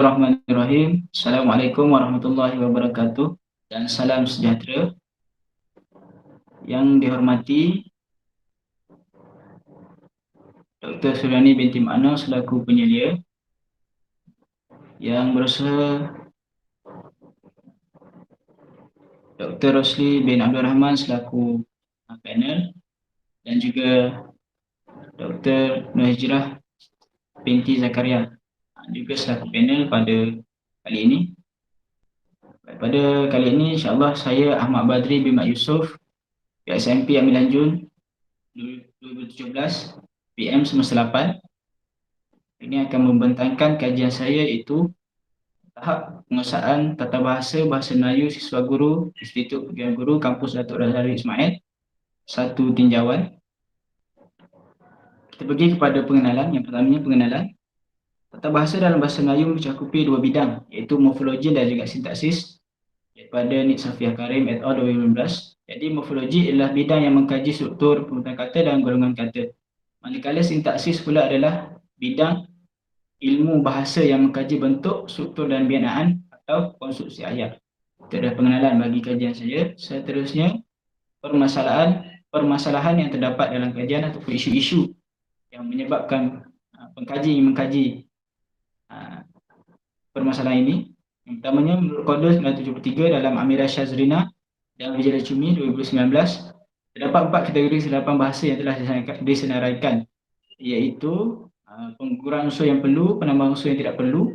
Bismillahirrahmanirrahim. Assalamualaikum warahmatullahi wabarakatuh dan salam sejahtera. Yang dihormati Dr. Suryani binti Ma'no selaku penyelia, yang berusaha Dr. Rosli bin Abdul Rahman selaku panel, dan juga Dr. Nur Hijrah binti Zakaria juga selaku panel pada kali ini. Pada kali ini insya-Allah saya Ahmad Badri bin Mat Yusof, PSMP Amil Jun 2017 PM semester 8. Ini akan membentangkan kajian saya, iaitu tahap penguasaan tata bahasa Melayu siswa guru Institut Pendidikan Guru Kampus Datuk Razali Ismail, satu tinjauan. Kita pergi kepada pengenalan. Yang pertamanya pengenalan. Tata bahasa dalam bahasa Melayu mencakupi dua bidang, iaitu morfologi dan juga sintaksis, daripada Nik Safiah Karim et al. 2015. Jadi morfologi adalah bidang yang mengkaji struktur penggunaan kata dan golongan kata. Manakala sintaksis pula adalah bidang ilmu bahasa yang mengkaji bentuk, struktur dan binaan atau konstruksi ayat. Itu adalah pengenalan bagi kajian saya. Seterusnya, permasalahan yang terdapat dalam kajian ataupun isu-isu yang menyebabkan pengkaji mengkaji permasalahan ini. Yang pertamanya, menurut Kodo 973 dalam Amirah Syazrina dan Vijaya Cumi 2019, terdapat 4 kategori sedapan bahasa yang telah disenaraikan, iaitu pengukuran unsur yang perlu, penambahan unsur yang tidak perlu,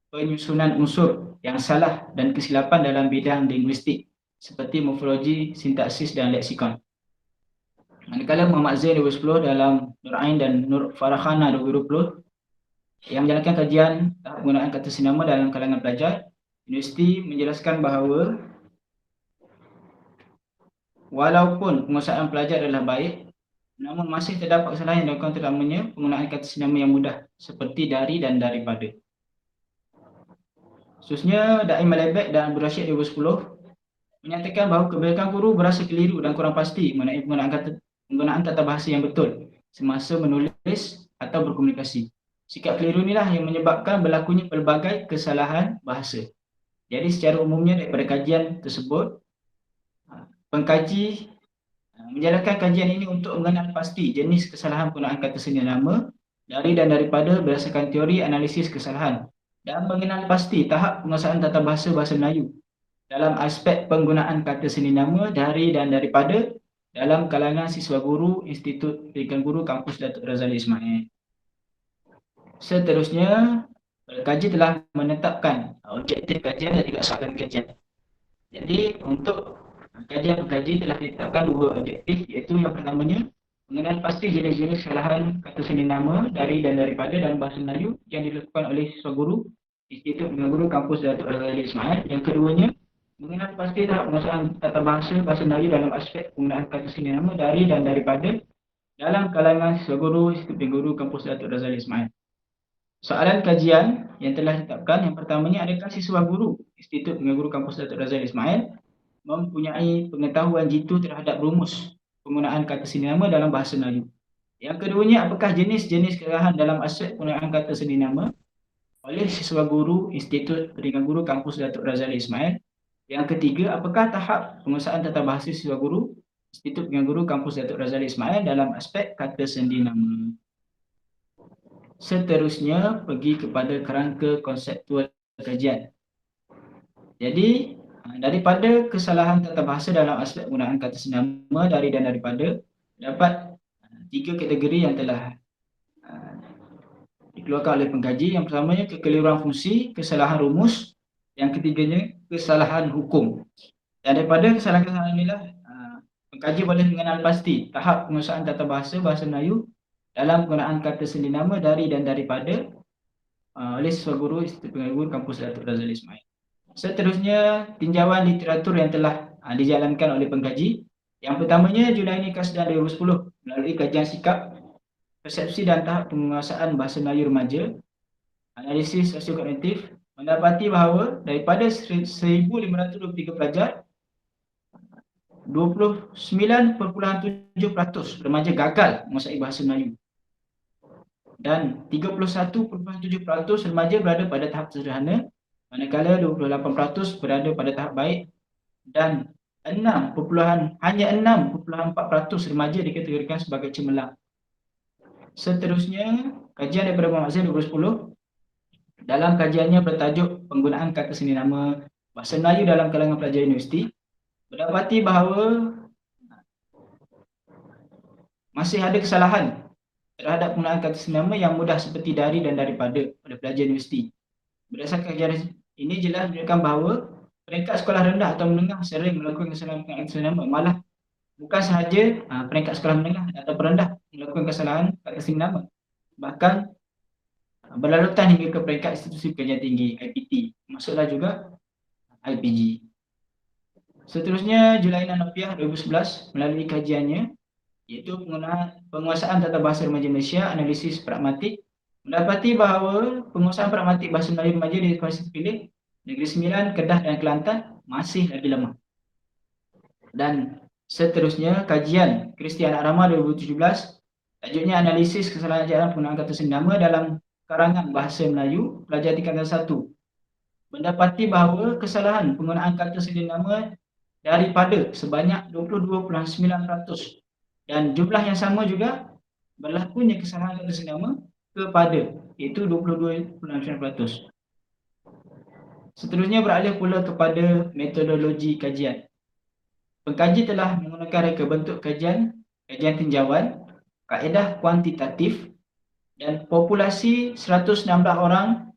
penyusunan unsur yang salah dan kesilapan dalam bidang linguistik seperti morfologi, sintaksis dan leksikon. Manakala Muhammad Zain 2010 dalam Nur Ain dan Nur Farakhana 2020 yang menjalankan kajian tahap penggunaan kata senama dalam kalangan pelajar, universiti menjelaskan bahawa walaupun penguasaan pelajar adalah baik, namun masih terdapat kesalahan yang dilakukan, terutamanya penggunaan kata senama yang mudah seperti dari dan daripada. Khususnya Daim Malebek dan Abdul Rashid 2010 menyatakan bahawa kebanyakan guru berasa keliru dan kurang pasti mengenai penggunaan tata bahasa yang betul semasa menulis atau berkomunikasi. Sikap keliru inilah yang menyebabkan berlakunya pelbagai kesalahan bahasa. Jadi secara umumnya daripada kajian tersebut, pengkaji menjalankan kajian ini untuk mengenal pasti jenis kesalahan penggunaan kata seni nama dari dan daripada berdasarkan teori analisis kesalahan, dan mengenal pasti tahap penguasaan tata bahasa Melayu dalam aspek penggunaan kata seni nama dari dan daripada dalam kalangan siswa guru Institut Pendidikan Guru Kampus Datuk Razali Ismail. Seterusnya, kaji telah menetapkan objektif kajian dan juga sasaran kajian. Jadi untuk kajian pengkaji telah ditetapkan dua objektif, iaitu yang pertamanya mengenal pasti jenis-jenis kesalahan kata seni nama dari dan daripada dalam bahasa Melayu yang dilakukan oleh siswa guru Institut Pendidikan Guru Kampus Datuk Razali Ismail. Yang keduanya, mengenal pasti tahap penguasaan tata bahasa Melayu dalam aspek penggunaan kata seni nama dari dan daripada dalam kalangan siswa guru Institut Pendidikan Guru Kampus Datuk Razali Ismail. Soalan kajian yang telah ditetapkan, yang pertamanya, adakah siswa guru Institut Pendidikan Guru Kampus Datuk Razali Ismail mempunyai pengetahuan jitu terhadap rumus penggunaan kata seni nama dalam bahasa Melayu? Yang keduanya, apakah jenis-jenis kesalahan dalam aspek penggunaan kata seni nama oleh siswa guru Institut Pendidikan Guru Kampus Datuk Razali Ismail? Yang ketiga, apakah tahap penguasaan tata bahasa siswa guru Institut Pendidikan Guru Kampus Datuk Razali Ismail dalam aspek kata seni nama? Seterusnya, pergi kepada kerangka konseptual kajian. Jadi, daripada kesalahan tata bahasa dalam aspek penggunaan kata seni nama dari dan daripada, dapat 3 kategori yang telah dikeluarkan oleh pengkaji. Yang pertamanya, kekeliruan fungsi, kesalahan rumus. Yang ketiganya, kesalahan hukum. Dan daripada kesalahan-kesalahan inilah pengkaji boleh mengenal pasti tahap penguasaan tata bahasa Melayu dalam penggunaan kata seni nama dari dan daripada oleh siswa guru Institut Pendidikan Guru Kampus Datuk Razali Ismail. Seterusnya, tinjauan literatur yang telah dijalankan oleh pengkaji. Yang pertamanya, Junaidi Kasdan 2010 melalui kajian sikap, persepsi dan tahap penguasaan bahasa Melayu remaja, analisis sosiokognitif, mendapati bahawa daripada 1,523 pelajar, 29.7% remaja gagal menguasai bahasa Melayu. dan 31.7% remaja berada pada tahap sederhana, manakala 28% berada pada tahap baik, dan hanya 6.4% remaja dikategorikan sebagai cemerlang. Seterusnya, kajian daripada Muhammad Zain 2010, dalam kajiannya bertajuk penggunaan kata seni nama bahasa Melayu dalam kalangan pelajar universiti, mendapati bahawa masih ada kesalahan terhadap penggunaan kata seni nama yang mudah seperti dari dan daripada pada pelajar universiti. Berdasarkan kajian ini jelas menunjukkan bahawa peringkat sekolah rendah atau menengah sering melakukan kesalahan penggunaan kata seni nama. Malah bukan sahaja peringkat sekolah menengah atau rendah melakukan kesalahan kata seni nama, bahkan berlarutan hingga ke peringkat institusi pengajian tinggi IPT, maksudlah juga IPG. Seterusnya, Julainan Nopiah 2011 melalui kajiannya, iaitu penguasaan tata bahasa remaja Malaysia, analisis pragmatik, mendapati bahawa penguasaan pragmatik bahasa Melayu remaja di Kuala Pilih, Negeri Sembilan, Kedah dan Kelantan masih lagi lemah. Dan seterusnya, kajian Kristi Anak Rama 2017, tajuknya analisis kesalahan ajaran penggunaan kata seni nama dalam karangan bahasa Melayu pelajar tingkatan 1, mendapati bahawa kesalahan penggunaan kata seni nama daripada sebanyak 22.9%, dan jumlah yang sama juga berlakunya kesalahan kata seni nama kepada, iaitu 22.9%. Seterusnya, beralih pula kepada metodologi kajian. Pengkaji telah menggunakan reka bentuk kajian tinjauan, kaedah kuantitatif dan populasi 116 orang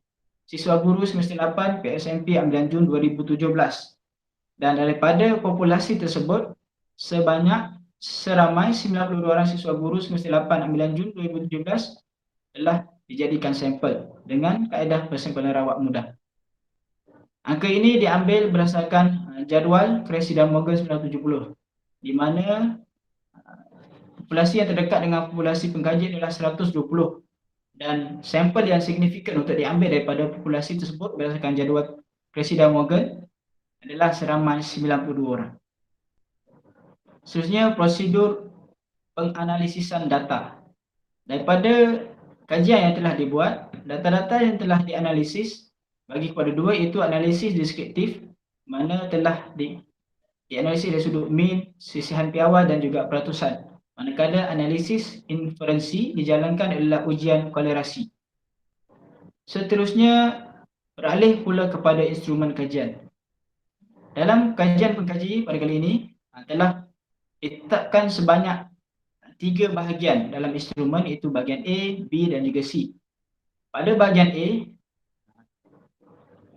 siswa guru semester 8 PSMP ambilan Jun 2017. Dan daripada populasi tersebut, seramai 92 orang siswa guru semester 8 ambilan Jun 2017 telah dijadikan sampel dengan kaedah persampalan rawat mudah. Angka ini diambil berdasarkan jadual Cressy dan Morgan 1970, di mana populasi yang terdekat dengan populasi pengkaji adalah 120, dan sampel yang signifikan untuk diambil daripada populasi tersebut berdasarkan jadual Cressy dan Morgan adalah seramai 92 orang. Seterusnya, prosedur penganalisisan data. Daripada kajian yang telah dibuat, data-data yang telah dianalisis bagi kepada dua, iaitu analisis deskriptif, mana telah dianalisis dari sudut mean, sisihan piawai dan juga peratusan. Manakala analisis inferensi dijalankan adalah ujian kolerasi. Seterusnya, beralih pula kepada instrumen kajian. Dalam kajian pengkaji pada kali ini telah ditetapkan sebanyak 3 bahagian dalam instrumen, iaitu bahagian A, B dan juga C. Pada bahagian A,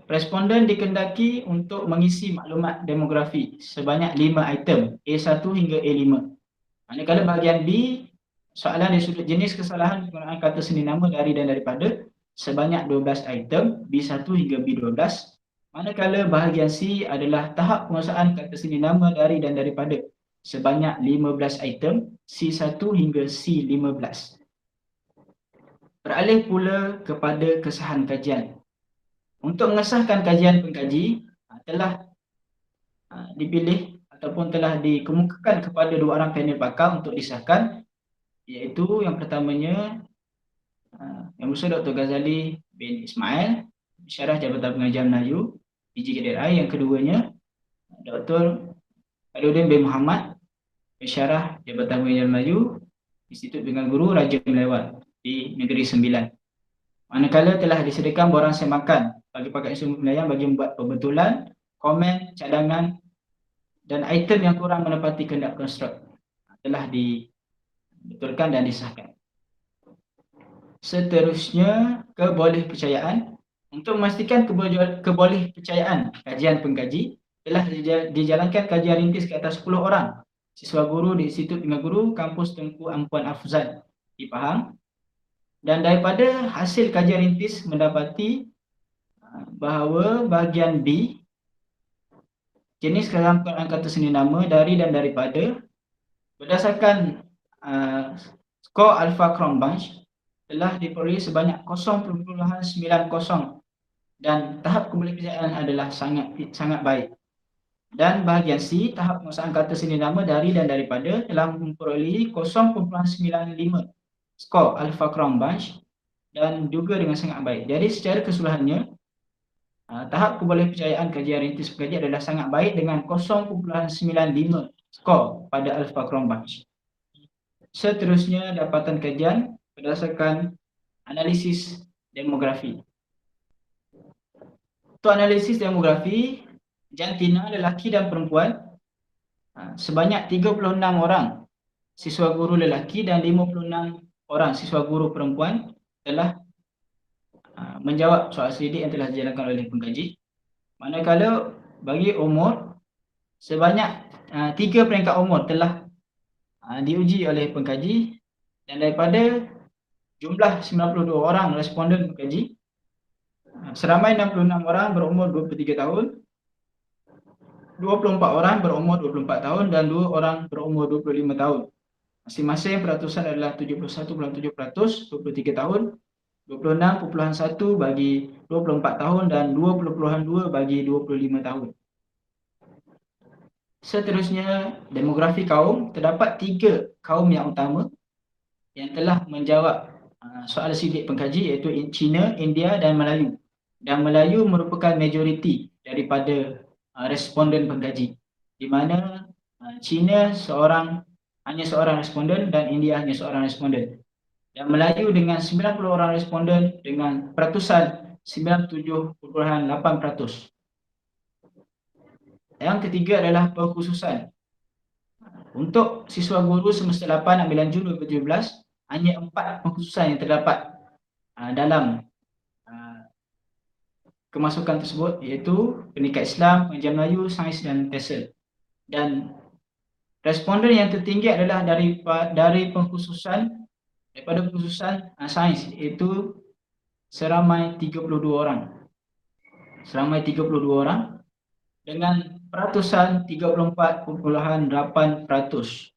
responden dikehendaki untuk mengisi maklumat demografi sebanyak 5 item, A1 hingga A5. Manakala bahagian B, soalan dari sudut jenis kesalahan penggunaan kata seni nama dari dan daripada sebanyak 12 item, B1 hingga B12. Manakala bahagian C adalah tahap penguasaan kata seni nama dari dan daripada sebanyak 15 item, C1 hingga C15. Beralih pula kepada kesahan kajian. Untuk mengesahkan kajian pengkaji telah dipilih ataupun telah dikemukakan kepada 2 orang panel pakar untuk disahkan, iaitu yang pertamanya Yang Besar Dr. Ghazali bin Ismail, Syarah Jabatan Pengajian Melayu PGKDRI. Yang keduanya Dr. Khairuddin bin Muhammad, Syarah Jabatan Pengajian Melayu Institut Bimbingan Guru Raja Melewat di Negeri Sembilan. Manakala telah disediakan borang semakan bagi pakar instrumen penilaian bagi membuat pembetulan, komen, cadangan dan item yang kurang menepati kehendak konstruk telah dibetulkan dan disahkan. Seterusnya, kebolehpercayaan. Untuk memastikan kebolehpercayaan kajian pengkaji, telah dijalankan kajian rintis ke atas 10 orang siswa guru di Institut Bimbingan Guru Kampus Tengku Ampuan Afzal di Pahang. Dan daripada hasil kajian rintis mendapati bahawa bahagian B, jenis kesalahan penggunaan kata seni nama dari dan daripada, berdasarkan skor Alpha Cronbach telah diperoleh sebanyak 0.90 dan tahap kebolehpercayaan adalah sangat baik. Dan bahagian C, tahap penguasaan kata seni nama dari dan daripada telah memperoleh 0.95 skor Alpha Cronbach dan juga dengan sangat baik. Jadi secara keseluruhannya, tahap kebolehpercayaan kajian rintis pengkaji adalah sangat baik dengan 0.95 skor pada Alpha Cronbach. Seterusnya, dapatan kajian berdasarkan analisis demografi. Untuk analisis demografi, jantina lelaki dan perempuan sebanyak 36 orang siswa guru lelaki dan 56 orang siswa guru perempuan telah menjawab soal selidik yang telah dijalankan oleh pengkaji. Manakala bagi umur, sebanyak 3 peringkat umur telah diuji oleh pengkaji, dan daripada jumlah 92 orang responden pengkaji, seramai 66 orang berumur 23 tahun, 24 orang berumur 24 tahun dan 2 orang berumur 25 tahun. Masing-masing peratusan adalah 71.7%, 23 tahun, 26.1 bagi 24 tahun dan 20.2 bagi 25 tahun. Seterusnya, demografi kaum. Terdapat 3 kaum yang utama yang telah menjawab soal sidik pengkaji, iaitu Cina, India dan Melayu. Dan Melayu merupakan majoriti daripada responden pengkaji, di mana Cina hanya seorang responden dan India hanya seorang responden. Dan Melayu dengan 90 orang responden dengan peratusan 97.8%. Yang ketiga adalah pengkhususan. Untuk siswa guru semester 8 ambilan Jun 2017, hanya 4 pengkhususan yang terdapat dalam kemasukan tersebut, iaitu Pendidikan Islam, Pengajian Melayu, Sains dan TESOL. Dan responden yang tertinggi adalah daripada pengkhususan sains, iaitu seramai 32 orang. Seramai 32 orang dengan peratusan 34.8%.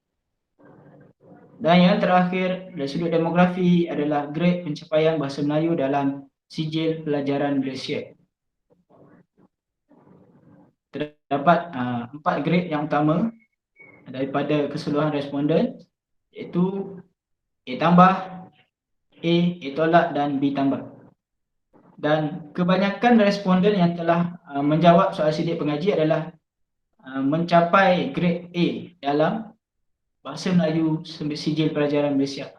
Dan yang terakhir, dari sudut demografi adalah grade pencapaian bahasa Melayu dalam sijil pelajaran Malaysia. Terdapat 4 grade yang utama daripada keseluruhan responden, iaitu A tambah, A tolak dan B tambah. Dan kebanyakan responden yang telah menjawab soal sidik pengaji adalah mencapai grade A dalam bahasa Melayu sijil pelajaran Malaysia.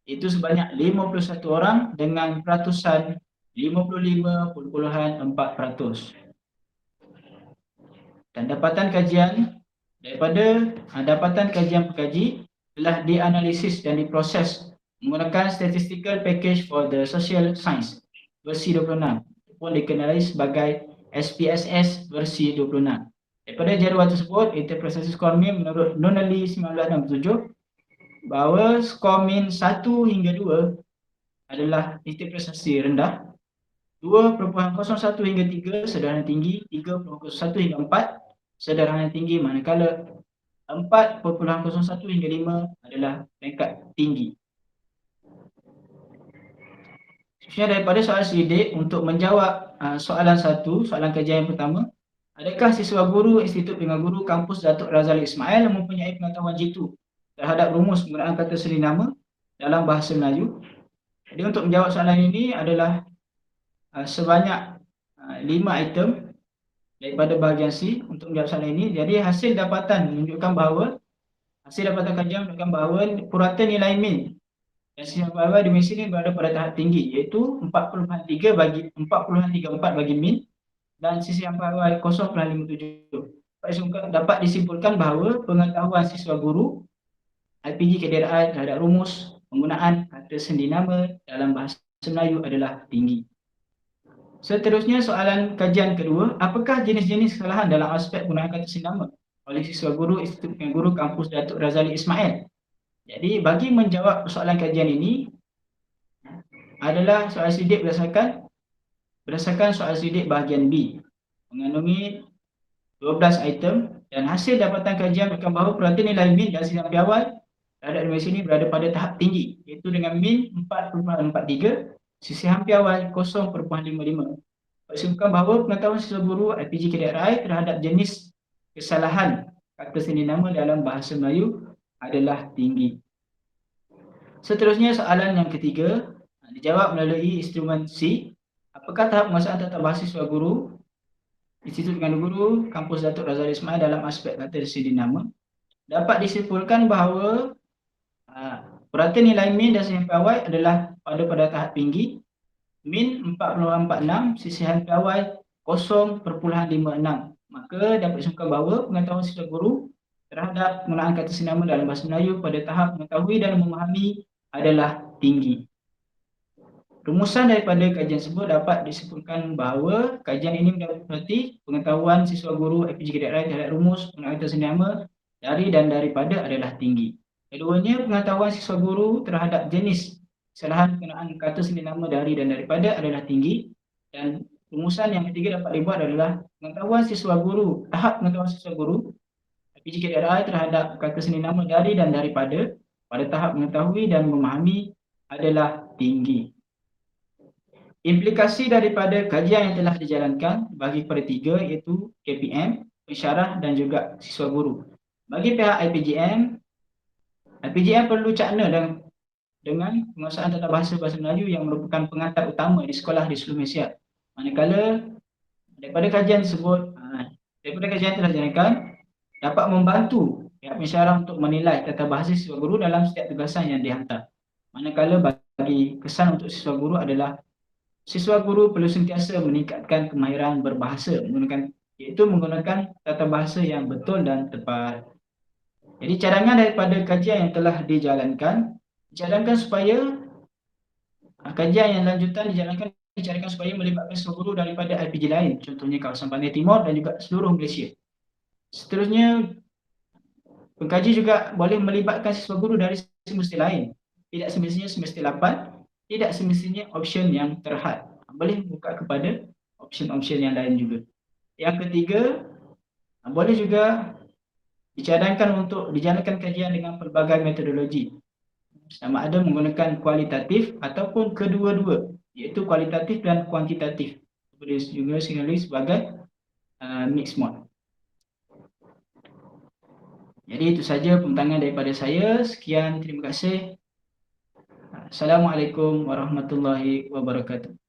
Itu sebanyak 51 orang dengan peratusan 55.4%. Dan dapatan kajian pengkaji telah dianalisis dan diproses menggunakan Statistical Package for the Social Science versi 26, ataupun dikenali sebagai SPSS versi 26. Daripada jadual tersebut, interpretasi skor min menurut Nunali 1967 bahawa skor min 1 hingga 2 adalah interpretasi rendah, 2.01 hingga 3 sederhana tinggi, 3.01 hingga 4 sederhana tinggi, manakala 4.01 hingga 5 adalah peringkat tinggi. Seterusnya, daripada soal sidik, untuk menjawab soalan 1, soalan kajian yang pertama, adakah siswa guru Institut Pengajian Guru Kampus Datuk Razali Ismail mempunyai pengetahuan jitu terhadap rumus penggunaan kata sendiri dalam bahasa Melayu? Jadi untuk menjawab soalan ini adalah sebanyak 5 item daripada bahagian C untuk menjawab soalan ini. Jadi hasil dapatan kajian menunjukkan bahawa purata nilai min dan sisi hampir di sini berada pada tahap tinggi, iaitu 40.34 bagi min dan sisi hampir 0.57. Dapat disimpulkan bahawa pengetahuan siswa guru IPG KDRI terhadap rumus penggunaan kata sendiri dalam bahasa Melayu adalah tinggi. Seterusnya, soalan kajian kedua, apakah jenis-jenis kesalahan dalam aspek penggunaan kata sendiri oleh siswa guru Institut Pengajian Guru Kampus Datuk Razali Ismail? Jadi bagi menjawab soalan kajian ini adalah soal sidik berdasarkan soal sidik bahagian B, mengandungi 12 item, dan hasil dapatan kajian menunjukkan bahawa purata nilai min dan sisi hampir awal terhadap di sini berada pada tahap tinggi, iaitu dengan min 4.43, sisi hampir awal 0.55. Disebutkan bahawa pengetahuan siswa guru IPG KDRI terhadap jenis kesalahan kata sendiri dalam bahasa Melayu adalah tinggi. Seterusnya, soalan yang ketiga, Dijawab melalui instrumen C. Apakah tahap penguasaan tata bahasa siswa guru Institut Pegangan Guru Kampus Datuk Razali Ismail dalam aspek kata disiplin nama? Dapat disimpulkan bahawa purata nilai min dan sisihan piawai adalah pada tahap tinggi. Min 4.46, sisihan piawai 0.56. Maka dapat disimpulkan bahawa pengetahuan siswa guru terhadap penggunaan kata senama dalam bahasa Melayu pada tahap mengetahui dan memahami adalah tinggi. Rumusan daripada kajian tersebut dapat disimpulkan bahawa kajian ini mendapati pengetahuan siswa guru FPG-KDRI terhadap rumus penggunaan kata senama dari dan daripada adalah tinggi. Keduanya, pengetahuan siswa guru terhadap jenis kesalahan penggunaan kata senama dari dan daripada adalah tinggi. Dan rumusan yang ketiga dapat dibuat adalah pengetahuan siswa guru, tahap pengetahuan siswa guru FPG-KDRI terhadap kata senama dari dan daripada pada tahap mengetahui dan memahami adalah tinggi. Implikasi daripada kajian yang telah dijalankan bagi kepada tiga, iaitu KPM, pensyarah dan juga siswa guru. Bagi pihak IPGM perlu cakna dengan penguasaan tata bahasa Melayu yang merupakan pengantar utama di sekolah di seluruh Malaysia. Manakala daripada kajian tersebut, daripada kajian yang telah dijalankan dapat membantu pihak pensyarah untuk menilai tata bahasa siswa guru dalam setiap tugasan yang dihantar. Manakala bagi kesan untuk siswa guru adalah siswa guru perlu sentiasa meningkatkan kemahiran berbahasa menggunakan tata bahasa yang betul dan tepat. Jadi cadangan daripada kajian yang telah dijalankan supaya kajian yang lanjutan dijalankan supaya melibatkan siswa guru daripada IPG lain, contohnya kawasan Pantai Timur dan juga seluruh Malaysia. Seterusnya, pengkaji juga boleh melibatkan siswa guru dari semesti lain, tidak semestinya semesti 8, tidak semestinya option yang terhad. Boleh buka kepada option-option yang lain juga. Yang ketiga, boleh juga dicadangkan untuk dijalankan kajian dengan pelbagai metodologi. Sama ada menggunakan kualitatif ataupun kedua-dua, iaitu kualitatif dan kuantitatif. Boleh juga dikenali sebagai mixed mode. Jadi itu saja pembentangan daripada saya. Sekian, terima kasih. Assalamualaikum warahmatullahi wabarakatuh.